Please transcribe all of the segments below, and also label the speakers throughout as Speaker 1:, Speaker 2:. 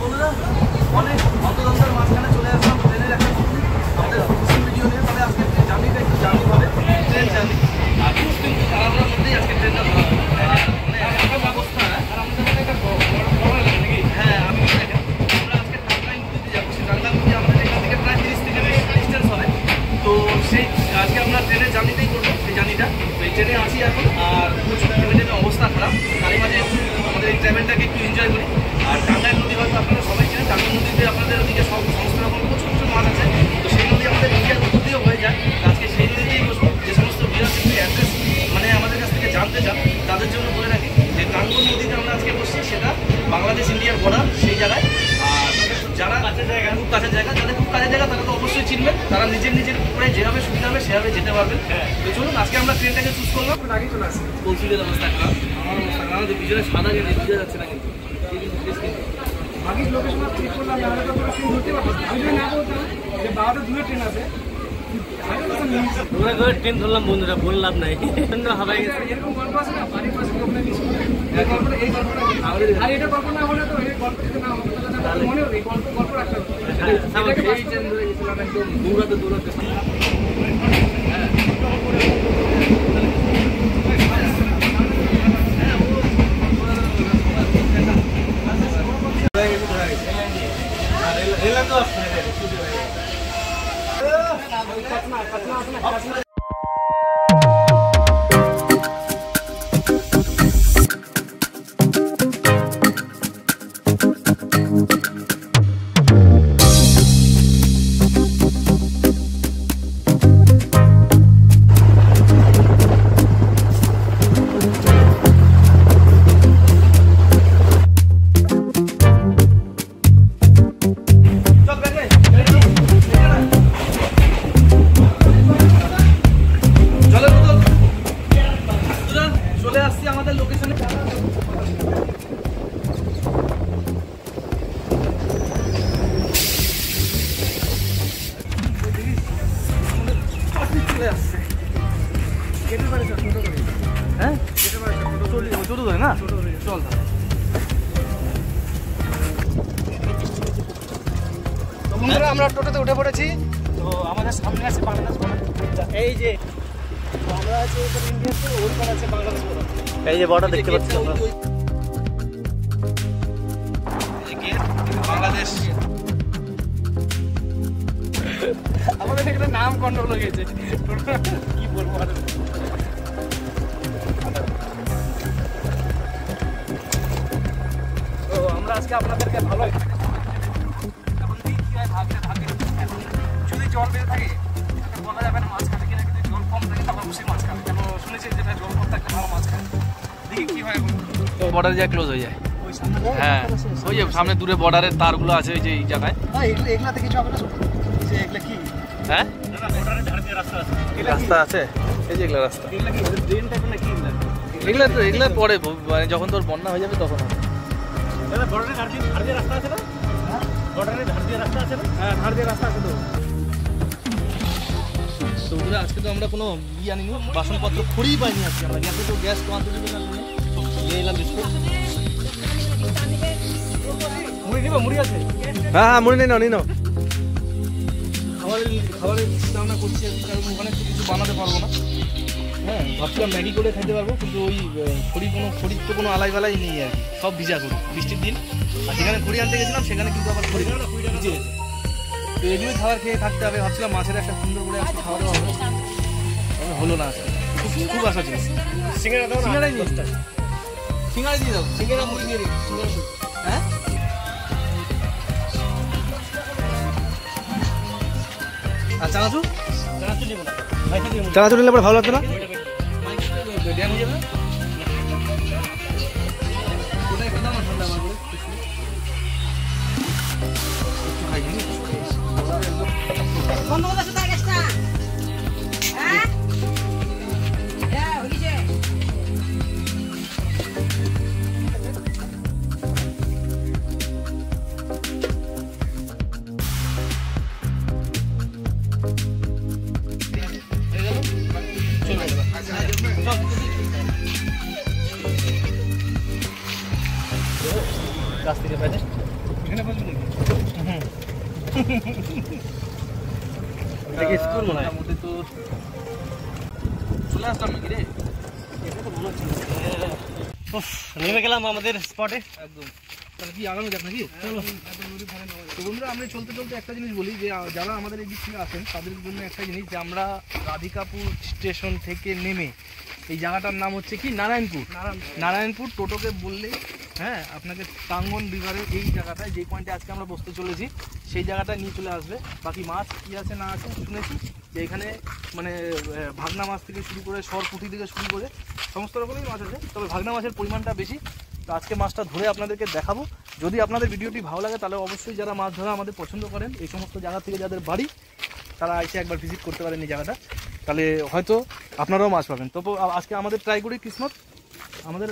Speaker 1: বন্ধুরা অনেক অন্তদন্তার মাঝখানে চলে আসলাম ট্রেনের একটা আমাদের ভিডিও নিয়ে। তবে আজকে জার্নিটা একটু জার্নি হবে, ট্রেন জার্নি। আর কিন্তু তাড়াহুড়োর মধ্যেই আজকে ট্রেনটা ধরা হবে। মানে এরকম অবস্থা। আর আমাদের একটা নাকি হ্যাঁ আমি দেখেন আমরা আজকে টাঙ্গাইল নদীতে যাচ্ছি। টাঙ্গাইল নদী আমাদের এখান থেকে প্রায় 30 থেকে ডিস্টেন্স হবে। তো সেই আজকে আমরা ট্রেনের জার্নিটাই করবো, সেই জার্নিটা। তো এই ট্রেনে আছি এখন, আর প্রচুর ট্রেনের অবস্থা খারাপ। তারই মাঝে আমাদের এই ট্রাভেলটাকে একটু এনজয় করি। আর টাঙ্গাইল নদী হয়তো আপনারা সবাই চেনেন, টাঙ্গাইল নদীতে আপনাদের ওদিকে সমস্ত রকম প্রচুর প্রচুর মাছ আছে। তো সেই নদী আমাদের ইন্ডিয়ার উপর দিয়েও হয়ে যায়। আজকে সেই নদীতেই বসবো। যে সমস্ত বিরাট অ্যাড্রেস মানে আমাদের কাছ থেকে জানতে চান তাদের জন্য বলে রাখি যে টাঙ্গল নদীতে আমরা আজকে বসছি, সেটা বাংলাদেশ ইন্ডিয়ার বর্ডার সেই জায়গায়। আর যারা কাছের জায়গা, খুব কাছের জায়গা, যাদের খুব কাছের জায়গা তারা তো অবশ্যই চিনবেন। তারা নিজের উপরে যেভাবে সুবিধা হবে সেভাবে যেতে পারবেন। তো চলুন আজকে আমরা ট্রেনটাকে চুজ করলাম। আগে চলে আসছি কৌশলের অবস্থা খারাপ, আমার অবস্থা খারাপ। আমাদের পিছনে সাদা গেলে বোঝা যাচ্ছে না, কিন্তু
Speaker 2: আগে লোকেশন ঠিক করলাম, নাহলে তো পুরো ট্রেন ধরতে পারবো। আমি যদি না বলতাম যে 12টা দূরে ট্রেন আছে,
Speaker 1: ট্রেন ধরলাম বন্ধুরা, বল লাভ নাই।
Speaker 2: এরকম গল্প আছে না, বাড়ির পাশে লোক নাকি এই গল্পটা আর এটা গল্প না হলে তো এই গল্প যদি না হতো তাহলে মনে হতো এই গল্প রাখতে হতো।
Speaker 1: এই ট্রেন ধরে গেছিলাম একদম দৌড়াতে
Speaker 2: আমরা টোটোতে উঠে পড়েছি। তো আমাদের সামনে আছে বাংলাদেশ বর্ডার, এই যে আমরা আছি ইন্ডিয়াতে, ওর পার আছে বাংলাদেশ বর্ডার।
Speaker 1: এই যে বর্ডার দেখতে পাচ্ছেন বাংলাদেশ।
Speaker 2: আমাদের এখানে নাম কন্ট্রোল হয়ে গেছে, কি বলবো আর। তো আমরা আজকে আপনাদেরকে ভালো যদি জল বেঁধে থাকে বলা যাবে না মাছ খাবে কিনা, কিন্তু জল কম থাকে তারপর অবশ্যই মাছ খাবে। কেন শুনেছি যেটা জল কম থাকলে ভালো মাছ খাবে। দেখি কি হয়।
Speaker 1: বর্ডার যা ক্লোজ হয়ে যায়, হ্যাঁ ওই যে সামনে দূরে বর্ডারের তারগুলো আছে ওই যে এই জায়গায়।
Speaker 2: এগুলাতে কিছু হবে না, যে এগুলা কি
Speaker 1: হ্যাঁ রাস্তা আছে, এই যে এগুলা রাস্তা,
Speaker 2: ড্রেন টাইপের নাকি
Speaker 1: এগুলা পরে মানে যখন তোর বন্যা হয়ে যাবে তখন হবে।
Speaker 2: বর্ডারের ধার দিয়ে রাস্তা আছে না? বর্ডারের ধার দিয়ে রাস্তা আছে না? হ্যাঁ ধার দিয়ে রাস্তা আছে। তো
Speaker 1: বন্ধুরা আজকে তো আমরা কোনো আনিনি, বাসনপত্র খড়িই পাইনি আজকে আমরা। গ্যাসে তো গ্যাস তো আনতে দিবে না, নিয়ে এলাম বিস্কুট।
Speaker 2: মুড়ি নিব, মুড়ি আছে?
Speaker 1: হ্যাঁ মুড়ি নিয়ে নাও, নিয়ে নাও।
Speaker 2: খাবারের রান্না করছি, কারণ ওখানে তো কিছু বানাতে পারবো না।
Speaker 1: হ্যাঁ ভাবছিলাম ম্যাগি করে খাইতে পারবো, কিন্তু ওই খড়ির তো কোনো আলাই বালাই নেই আর কি, সব ভিজা খড়ি, বৃষ্টির দিন। আর যেখানে খড়ি আনতে গেছিলাম সেখানে কিন্তু আবার খড়ি ভিজে গেছে। তো এগুলোই খাবার খেয়ে থাকতে হবে। ভাবছিলাম মাছের একটা সুন্দর করে আজকে খাওয়া দাওয়া হবে, হলো না আজকে। খুব আশা ছিল। সিঙ্গাড়াই নিয়ে সিঙ্গাড়া দিয়ে দাও, সিঙ্গাড়া মুড়ি দিয়ে দিই। হ্যাঁ আর চানাচুর নিলে পরে ভালো লাগতো না, ড্যাম হয়ে যাবে। ওটাই খেলাম আর ঠান্ডা আমার করে গাছ থেকে পেতে
Speaker 2: এখানে বসবি নাকি?
Speaker 1: দেখি স্কুল মনে হয় মোটামুটি তো চলে আসলাম নাকি রে?
Speaker 2: এটা তো মনে হচ্ছে
Speaker 1: নেমে গেলাম আমাদের স্পটে একদম।
Speaker 2: তাহলে কি আগামী দেখ নাকি? চলো।
Speaker 1: তো বন্ধুরা আমরা চলতে চলতে একটা জিনিস বলি যে যারা আমাদের এই দিক থেকে আসেন তাদের জন্য একটা জিনিস যে আমরা রাধিকাপুর স্টেশন থেকে নেমে এই জায়গাটার নাম হচ্ছে কি নারায়ণপুর টোটোকে বললেই হ্যাঁ আপনাকে টাঙ্গন রিভারের এই জায়গাটায় যে পয়েন্টে আজকে আমরা বসতে চলেছি সেই জায়গাটা নিয়ে চলে আসবে। বাকি মাছ কী আছে না আছে শুনেছি যে এখানে মানে ভাগনা মাছ থেকে শুরু করে সরপুঁটি থেকে শুরু করে সমস্ত রকমই মাছ আছে, তবে ভাগনা মাছের পরিমাণটা বেশি। তো আজকে মাছটা ধরে আপনাদেরকে দেখাবো। যদি আপনাদের ভিডিওটি ভালো লাগে তাহলে অবশ্যই যারা মাছ ধরা আমাদের পছন্দ করেন এই সমস্ত জায়গা থেকে যাদের বাড়ি তারা এসে একবার ভিজিট করতে পারেন এই জায়গাটা, তাহলে হয়তো আপনারাও মাছ পাবেন। তবু আজকে আমাদের ট্রাই করি কিসমত, আমাদের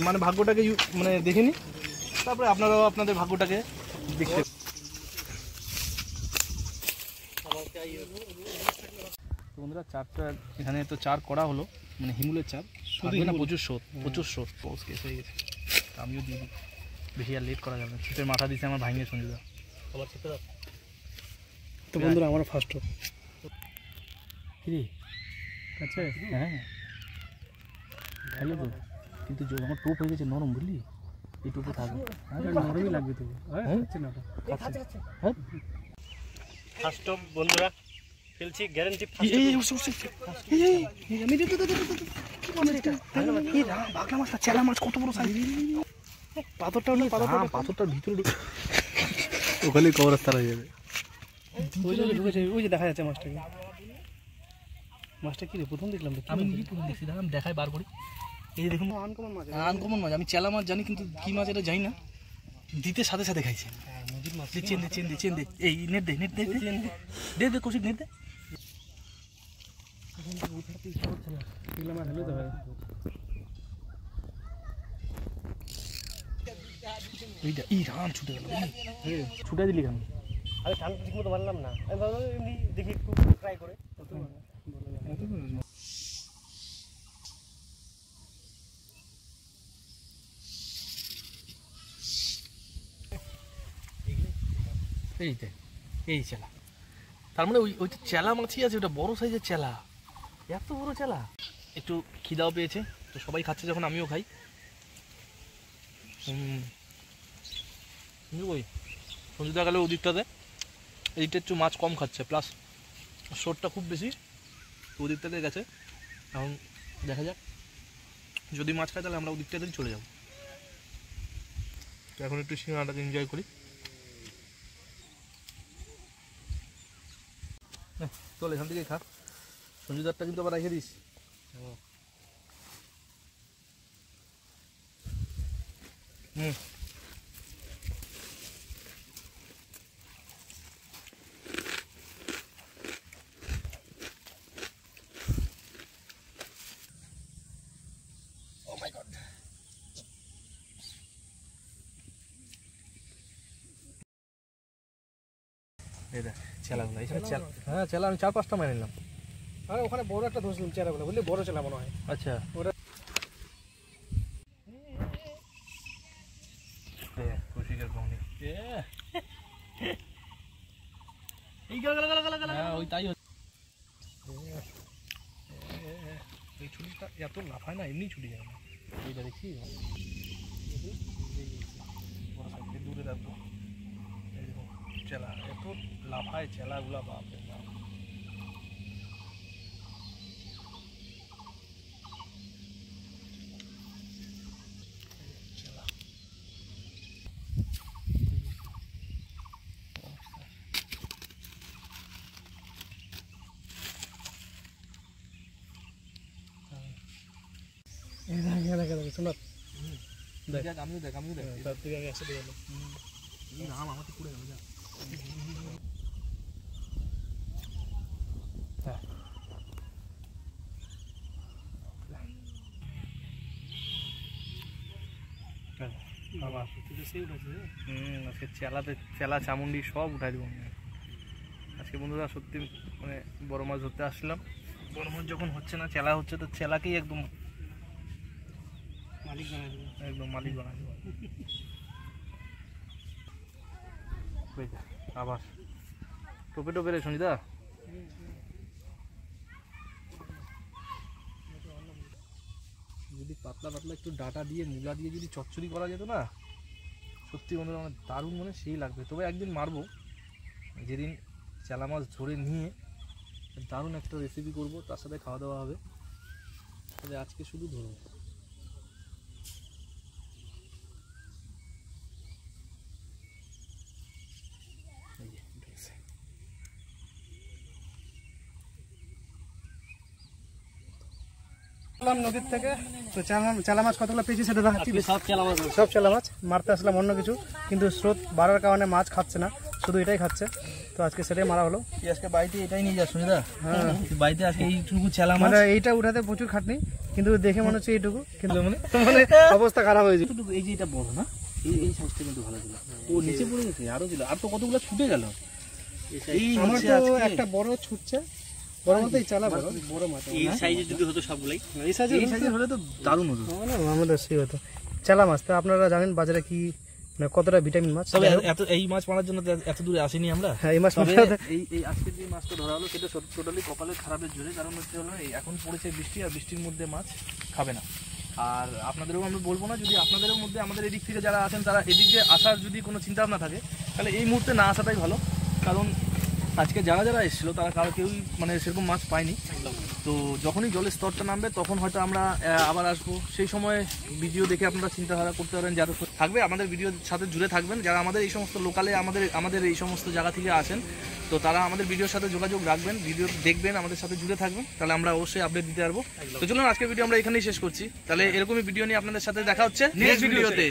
Speaker 1: মানে ভাগ্যটাকে মানে দেখে নিই, তারপরে আপনারাও আপনাদের ভাগ্যটাকে দেখতে। বন্ধুরা চারটা এখানে তো চার করা হলো, মানে হিমুলের চার না, প্রচুর স্রোত পৌঁছ কেস হয়ে গেছে। আমিও দিয়ে দিই, বেশি আর লেট করা যাবে না। শীতের মাথা দিচ্ছে আমার ভাঙিয়ে সঞ্জুদা আমার শীতের।
Speaker 2: তো বন্ধুরা আমার ফার্স্ট
Speaker 1: কি আচ্ছা হ্যাঁ ভালো তো, কিন্তু আমার টোপ হয়ে গেছে নরম, বুঝলি? এই টোপে থাকবে
Speaker 2: নরমই লাগবে তো।
Speaker 1: ফার্স্ট টপ বন্ধুরা ফেলছি, গ্যারান্টি। ভাগলা মাছটা, চেলা মাছ কত বড় সাইজ, পাথরটার ভিতরে ওখানে কবরস্থান হয়ে যাবে।
Speaker 2: ওই যে দেখা যাচ্ছে মাছটাকে। মাছটা কি রে প্রথম দেখলাম?
Speaker 1: আমি নিজেই প্রথম দেখছি, আমি দেখাই বার করি। এই যে দেখুন আনকমন মাছ, আমি চেলা মাছ জানি কিন্তু কি মাছ এটা জানি না, দিতে সাথে সাথে খাইছে। চেন দে এই নেট দে কৌশিক নেট দে। এইটা ই রাম ছুটে গেল, ছুটে দিলি কেন?
Speaker 2: আমি ঠান্ডা ঠিক মতো মানলাম না, আমি ভাবলাম এমনি দেখি একটু ট্রাই করে।
Speaker 1: এই চেলা, তার মানে ওই চেলা মাছই আছে, ওটা বড় সাইজের চেলা, এত বড় চেলা। একটু খিদাও পেয়েছে তো সবাই খাচ্ছে যখন আমিও খাই। ওই সঞ্জুদা গেলে ওদিকটাতে, এদিকটা একটু মাছ কম খাচ্ছে, প্লাস শোরটা খুব বেশি, ওদিকটাতে গেছে। এখন দেখা যাক, যদি মাছ খাই তাহলে আমরা ওদিকটাতেই চলে যাব। এখন একটু সিঙ্গাড়াটাকে এনজয় করি। চল এখান থেকে খা, সঞ্জুদারটা কিন্তু আবার রেখে দিস। চেলাগুলো এখানে হ্যাঁ চেলা আমি 4-5টা মেরে নিলাম।
Speaker 2: আরে ওখানে বড় একটা ধরছিলাম চেরাগুলো, বুঝলি? বড় চেলা মনে হয়।
Speaker 1: আচ্ছা
Speaker 2: ওরা
Speaker 1: কৌশিকের বংনি ওই তাই এই ছুটিটা এত লাফায় না, এমনি ছুটি যায় না। এইটা দেখছি দূরে রাখবো, চেলা এত লাফায় চেলাগুলা, বাপরে বাপ।
Speaker 2: শোনা
Speaker 1: দেখ আমিও দেখ
Speaker 2: তার থেকে আগে একসাথে গেল।
Speaker 1: নাম আমাকে পুড়ে গেল। আজকে চেলা চামুন্ডি সব উঠাই দিব আজকে বন্ধুরা। সত্যি মানে বড় মাছ ধরতে আসছিলাম, বড় মাছ যখন হচ্ছে না চেলা হচ্ছে, তো চেলাকেই একদম মালিক বানাই দেবো, একদম মালিক বানাই দেবো। আবার টোপে টোপে রে সঞ্জিতা। যদি পাতলা পাতলা একটু ডাটা দিয়ে মূলা দিয়ে যদি চচ্চড়ি করা যেত না, সত্যি বন্ধুরা আমার দারুণ মানে সেই লাগবে। তবে একদিন মারবো, যেদিন চেলা মাছ ধরে নিয়ে দারুণ একটা রেসিপি করব, তার সাথে খাওয়া দাওয়া হবে। তবে আজকে শুধু ধরবো।
Speaker 3: নদীর থেকে তো চালা মাছ কতগুলো পেয়েছি সেটা দেখাচ্ছি।
Speaker 2: সব
Speaker 3: চালা মাছ মারতে আসলাম অন্য কিছু, কিন্তু স্রোত বাড়ার কারণে মাছ খাচ্ছে না, শুধু এটাই খাচ্ছে। তো আজকে সেটাই মারা হলো।
Speaker 1: আজকে বাড়িতে এটাই নিয়ে যাস সুনিদা। হ্যাঁ, বাড়িতে আজকে এইটুকু চেলা মাছ,
Speaker 3: মানে এইটা উঠাতে প্রচুর খাটনি, কিন্তু দেখে মনে হচ্ছে এইটুকু, কিন্তু মানে অবস্থা খারাপ হয়েছে।
Speaker 1: এই যে এটা বড় না, এই সাইজটা কিন্তু ভালো ছিল। ও নিচে পড়ে গেছে, আরো ছিল, আর তো কতগুলো ছুটে গেল। এই
Speaker 3: আমার
Speaker 1: হচ্ছে
Speaker 3: তো
Speaker 1: আজকে
Speaker 3: একটা বড় ছুটছে, বড় মতো এই চালা বড় মাছ।
Speaker 2: এই সাইজে যদি হতো সবগুলাই,
Speaker 3: এই সাইজে
Speaker 1: হলে তো দারুণ হতো।
Speaker 3: মানে আমাদের সেই হতো চালা মাছ। তো আপনারা জানেন বাজারে কি মানে কতটা ভিটামিন মাছ।
Speaker 1: তবে এত এই মাছ মারার জন্য তো এত দূরে আসেনি আমরা।
Speaker 3: হ্যাঁ, এই মাছ
Speaker 1: তবে
Speaker 3: মারতে-
Speaker 1: এই আজকে যে মাছটা ধরা হলো সেটা টোটালি কপালের খারাপের জোরে। কারণ হচ্ছে হলো এই এখন পড়েছে বৃষ্টি, আর বৃষ্টির মধ্যে মাছ খাবে না। আর আপনাদেরও আমি বলবো না, যদি আপনাদের মধ্যে আমাদের এদিক থেকে যারা আছেন তারা এদিকে আসার যদি কোনো চিন্তা ভাবনা থাকে, তাহলে এই মুহূর্তে না আসাটাই ভালো। কারণ আজকে যারা যারা এসেছিলো তারা কারো কেউই মানে সেরকম মাছ পায়নি। তো যখনই জলের স্তরটা নামবে তখন হয়তো আমরা আবার আসবো। সেই সময় ভিডিও দেখে আপনারা চিন্তাধারা করতে পারেন, যারা থাকবে আমাদের ভিডিওর সাথে জুড়ে থাকবেন, যারা আমাদের এই সমস্ত লোকালে আমাদের এই সমস্ত জায়গা থেকে আসেন, তো তারা আমাদের ভিডিওর সাথে যোগাযোগ রাখবেন, ভিডিও দেখবেন, আমাদের সাথে জুড়ে থাকবেন, তাহলে আমরা অবশ্যই আপডেট দিতে পারবো। তো চলুন আজকের ভিডিও আমরা এখানেই শেষ করছি। তাহলে এরকমই ভিডিও নিয়ে আপনাদের সাথে দেখা হচ্ছে নেক্সট ভিডিওতে।